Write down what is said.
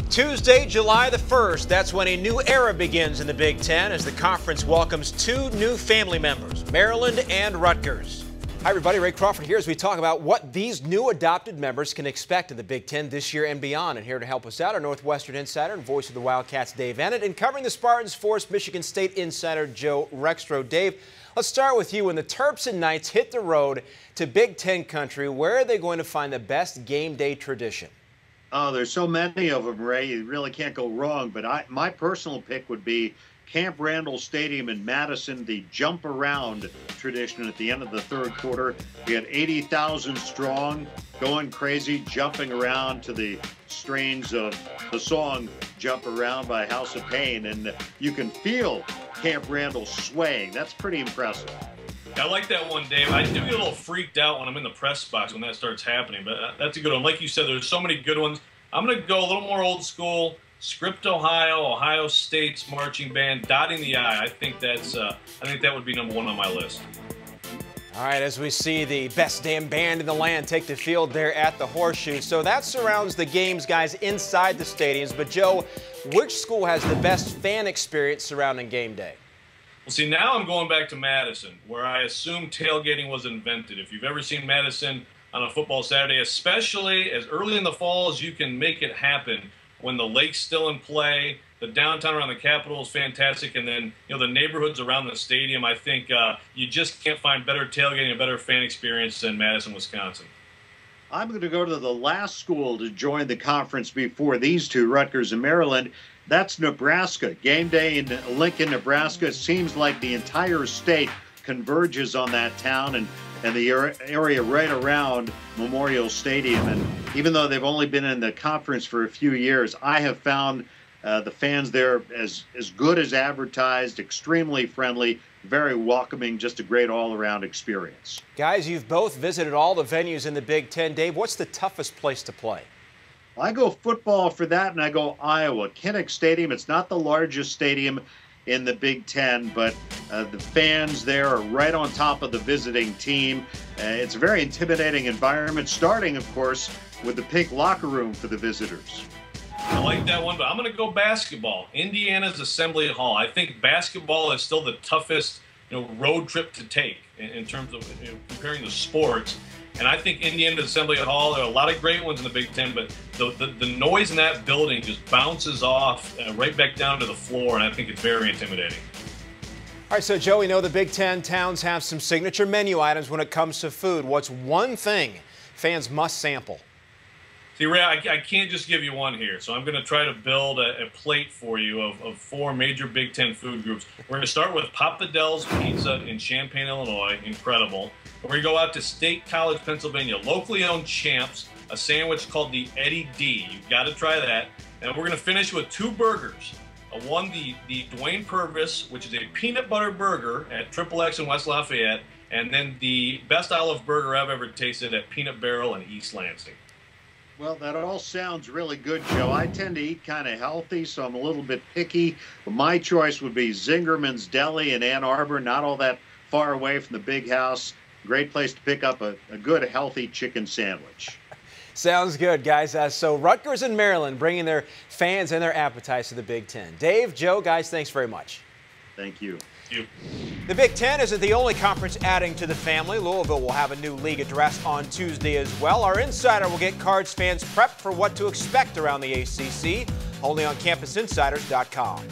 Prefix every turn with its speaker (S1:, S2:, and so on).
S1: Tuesday, July the 1st, that's when a new era begins in the Big Ten as the conference welcomes two new family members, Maryland and Rutgers. Hi everybody, Ray Crawford here as we talk about what these new adopted members can expect in the Big Ten this year and beyond. And here to help us out, our Northwestern Insider and voice of the Wildcats, Dave Eanet, and covering the Spartans for Michigan State Insider Joe Rexrode. Dave, let's start with you. When the Terps and Knights hit the road to Big Ten country, where are they going to find the best game day tradition?
S2: Oh, there's so many of them, Ray. You really can't go wrong. But my personal pick would be Camp Randall Stadium in Madison, the jump around tradition at the end of the third quarter. We had 80,000 strong, going crazy, jumping around to the strains of the song Jump Around by House of Pain. And you can feel Camp Randall swaying. That's pretty impressive.
S3: I like that one, Dave. I do get a little freaked out when I'm in the press box when that starts happening, but that's a good one. Like you said, there's so many good ones. I'm going to go a little more old school. Script, Ohio, Ohio State's marching band, dotting the I. I think that would be number one on my list.
S1: All right, as we see the best damn band in the land take the field there at the Horseshoe. So that surrounds the games, guys, inside the stadiums. But, Joe, which school has the best fan experience surrounding game day?
S3: Well, see, now I'm going back to Madison, where I assume tailgating was invented. If you've ever seen Madison on a football Saturday, especially as early in the fall as you can make it happen, when the lake's still in play, the downtown around the Capitol is fantastic, and then the neighborhoods around the stadium, I think you just can't find better tailgating, a better fan experience than Madison, Wisconsin.
S2: I'm going to go to the last school to join the conference before these two, Rutgers and Maryland. That's Nebraska. Game day in Lincoln, Nebraska. It seems like the entire state converges on that town and the area right around Memorial Stadium. And even though they've only been in the conference for a few years, I have found the fans there as good as advertised, extremely friendly, very welcoming, just a great all-around experience.
S1: Guys, you've both visited all the venues in the Big Ten. Dave, what's the toughest place to play?
S2: I go football for that, and I go Iowa. KINNICK Stadium, it's not the largest stadium in the Big Ten, but the fans there are right on top of the visiting team. It's a very intimidating environment, starting, of course, with the pink locker room for the visitors.
S3: I like that one, but I'm going to go basketball. Indiana's Assembly Hall. I think basketball is still the toughest road trip to take in terms of comparing the sports. And I think Indiana's Assembly Hall, there are a lot of great ones in the Big Ten, but the noise in that building just bounces off right back down to the floor, and I think it's very intimidating.
S1: All right, so Joe, we know the Big Ten towns have some signature menu items when it comes to food. What's one thing fans must sample?
S3: See, Ray, I can't just give you one here, so I'm going to try to build a plate for you of four major Big Ten food groups. We're going to start with Papa Del's Pizza in Champaign, Illinois. Incredible. We're going to go out to State College, Pennsylvania, locally owned Champs, a sandwich called the Eddie D. You've got to try that. And we're going to finish with two burgers. One, the Dwayne Purvis, which is a peanut butter burger at XXX in West Lafayette, and then the best olive burger I've ever tasted at Peanut Barrel in East Lansing.
S2: Well, that all sounds really good, Joe. I tend to eat kind of healthy, so I'm a little bit picky. But my choice would be Zingerman's Deli in Ann Arbor, not all that far away from the big house. Great place to pick up a good, healthy chicken sandwich.
S1: Sounds good, guys. So Rutgers and Maryland bringing their fans and their appetites to the Big Ten. Dave, Joe, guys, thanks very much.
S2: Thank you.
S3: Thank you.
S1: The Big Ten isn't the only conference adding to the family. Louisville will have a new league address on Tuesday as well. Our insider will get Cards fans prepped for what to expect around the ACC, only on CampusInsiders.com.